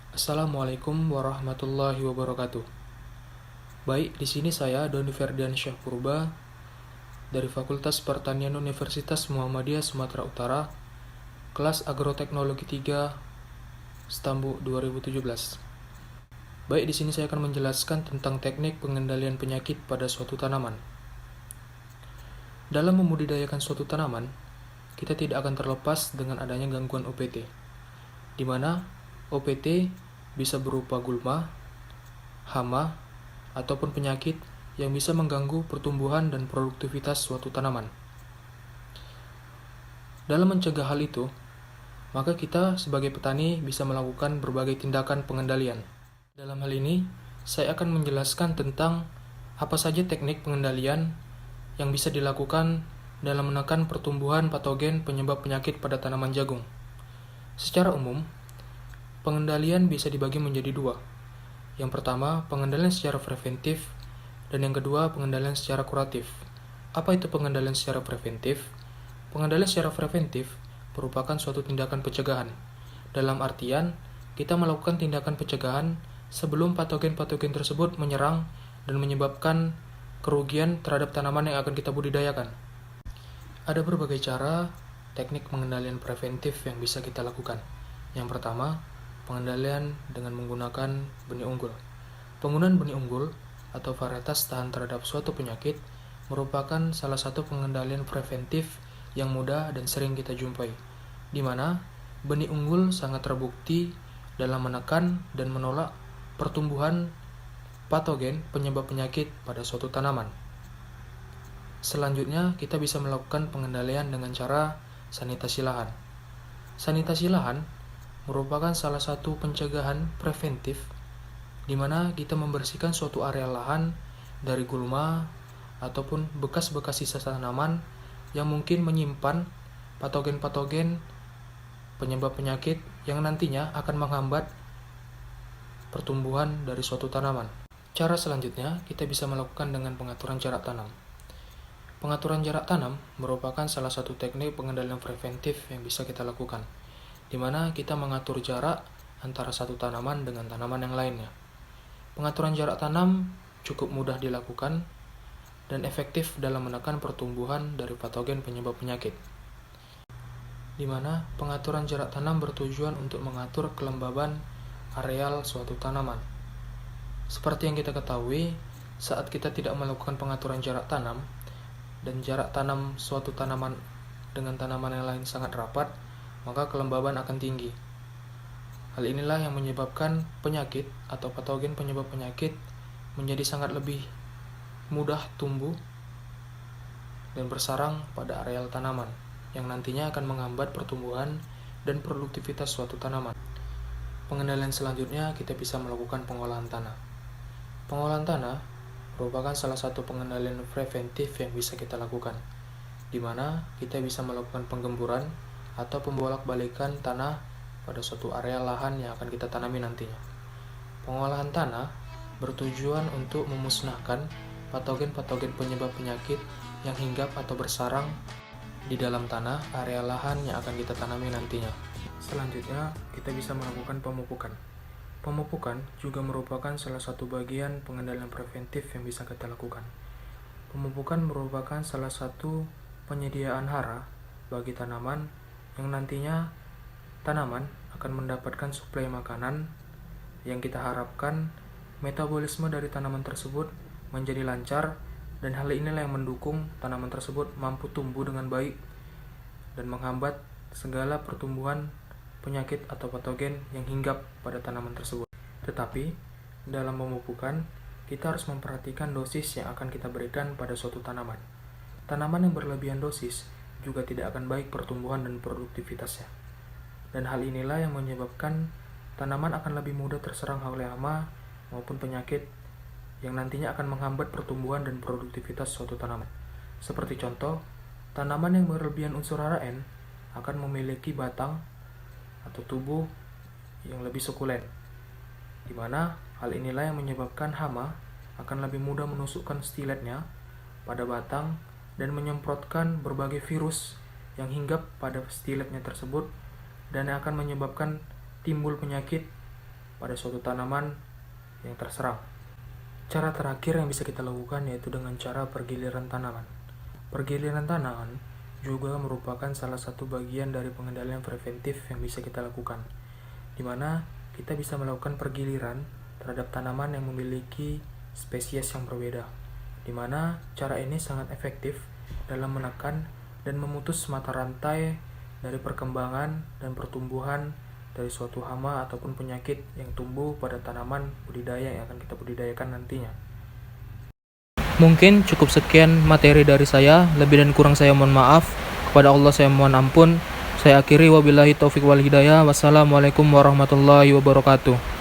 Assalamualaikum warahmatullahi wabarakatuh. Baik, di sini saya Doni Ferdiansyah Purba dari Fakultas Pertanian Universitas Muhammadiyah Sumatera Utara, kelas Agroteknologi 3, Stambu 2017. Baik, di sini saya akan menjelaskan tentang teknik pengendalian penyakit pada suatu tanaman. Dalam membudidayakan suatu tanaman, kita tidak akan terlepas dengan adanya gangguan OPT, di mana OPT bisa berupa gulma, hama, ataupun penyakit yang bisa mengganggu pertumbuhan dan produktivitas suatu tanaman. Dalam mencegah hal itu, maka kita sebagai petani bisa melakukan berbagai tindakan pengendalian. Dalam hal ini, saya akan menjelaskan tentang apa saja teknik pengendalian yang bisa dilakukan dalam menekan pertumbuhan patogen penyebab penyakit pada tanaman jagung. Secara umum, pengendalian bisa dibagi menjadi dua. Yang pertama, pengendalian secara preventif, dan yang kedua, pengendalian secara kuratif. Apa itu pengendalian secara preventif? Pengendalian secara preventif merupakan suatu tindakan pencegahan. Dalam artian, kita melakukan tindakan pencegahan sebelum patogen-patogen tersebut menyerang dan menyebabkan kerugian terhadap tanaman yang akan kita budidayakan. Ada berbagai cara teknik pengendalian preventif yang bisa kita lakukan. Yang pertama, pengendalian dengan menggunakan benih unggul. Penggunaan benih unggul atau varietas tahan terhadap suatu penyakit merupakan salah satu pengendalian preventif yang mudah dan sering kita jumpai, di mana benih unggul sangat terbukti dalam menekan dan menolak pertumbuhan patogen penyebab penyakit pada suatu tanaman. Selanjutnya, kita bisa melakukan pengendalian dengan cara sanitasi lahan. Sanitasi lahan merupakan salah satu pencegahan preventif di mana kita membersihkan suatu area lahan dari gulma ataupun bekas-bekas sisa tanaman yang mungkin menyimpan patogen-patogen penyebab penyakit yang nantinya akan menghambat pertumbuhan dari suatu tanaman. Cara selanjutnya, kita bisa melakukan dengan pengaturan jarak tanam. Pengaturan jarak tanam merupakan salah satu teknik pengendalian preventif yang bisa kita lakukan, di mana kita mengatur jarak antara satu tanaman dengan tanaman yang lainnya. Pengaturan jarak tanam cukup mudah dilakukan dan efektif dalam menekan pertumbuhan dari patogen penyebab penyakit, di mana pengaturan jarak tanam bertujuan untuk mengatur kelembaban areal suatu tanaman. Seperti yang kita ketahui, saat kita tidak melakukan pengaturan jarak tanam dan jarak tanam suatu tanaman dengan tanaman yang lain sangat rapat, maka kelembaban akan tinggi. Hal inilah yang menyebabkan penyakit atau patogen penyebab penyakit menjadi sangat lebih mudah tumbuh dan bersarang pada areal tanaman, yang nantinya akan menghambat pertumbuhan dan produktivitas suatu tanaman. Pengendalian selanjutnya, kita bisa melakukan pengolahan tanah. Pengolahan tanah merupakan salah satu pengendalian preventif yang bisa kita lakukan, di mana kita bisa melakukan penggemburan atau pembolak-balikan tanah pada suatu area lahan yang akan kita tanami nantinya. Pengolahan tanah bertujuan untuk memusnahkan patogen-patogen penyebab penyakit yang hinggap atau bersarang di dalam tanah area lahan yang akan kita tanami nantinya. Selanjutnya, kita bisa melakukan pemupukan. Pemupukan juga merupakan salah satu bagian pengendalian preventif yang bisa kita lakukan. Pemupukan merupakan salah satu penyediaan hara bagi tanaman yang nantinya tanaman akan mendapatkan suplai makanan yang kita harapkan metabolisme dari tanaman tersebut menjadi lancar, dan hal inilah yang mendukung tanaman tersebut mampu tumbuh dengan baik dan menghambat segala pertumbuhan penyakit atau patogen yang hinggap pada tanaman tersebut. Tetapi, dalam pemupukan, kita harus memperhatikan dosis yang akan kita berikan pada suatu tanaman. Tanaman yang berlebihan dosis juga tidak akan baik pertumbuhan dan produktivitasnya. Dan hal inilah yang menyebabkan tanaman akan lebih mudah terserang oleh hama maupun penyakit yang nantinya akan menghambat pertumbuhan dan produktivitas suatu tanaman. Seperti contoh, tanaman yang berlebihan unsur hara N akan memiliki batang atau tubuh yang lebih sukulen, di mana hal inilah yang menyebabkan hama akan lebih mudah menusukkan stiletnya pada batang dan menyemprotkan berbagai virus yang hinggap pada stiletnya tersebut, dan yang akan menyebabkan timbul penyakit pada suatu tanaman yang terserang. Cara terakhir yang bisa kita lakukan yaitu dengan cara pergiliran tanaman. Pergiliran tanaman juga merupakan salah satu bagian dari pengendalian preventif yang bisa kita lakukan, di mana kita bisa melakukan pergiliran terhadap tanaman yang memiliki spesies yang berbeda, di mana cara ini sangat efektif dalam menekan dan memutus mata rantai dari perkembangan dan pertumbuhan dari suatu hama ataupun penyakit yang tumbuh pada tanaman budidaya yang akan kita budidayakan nantinya. Mungkin cukup sekian materi dari saya, lebih dan kurang saya mohon maaf. Kepada Allah saya mohon ampun. Saya akhiri, wabillahi taufiq wal hidayah. Wassalamualaikum warahmatullahi wabarakatuh.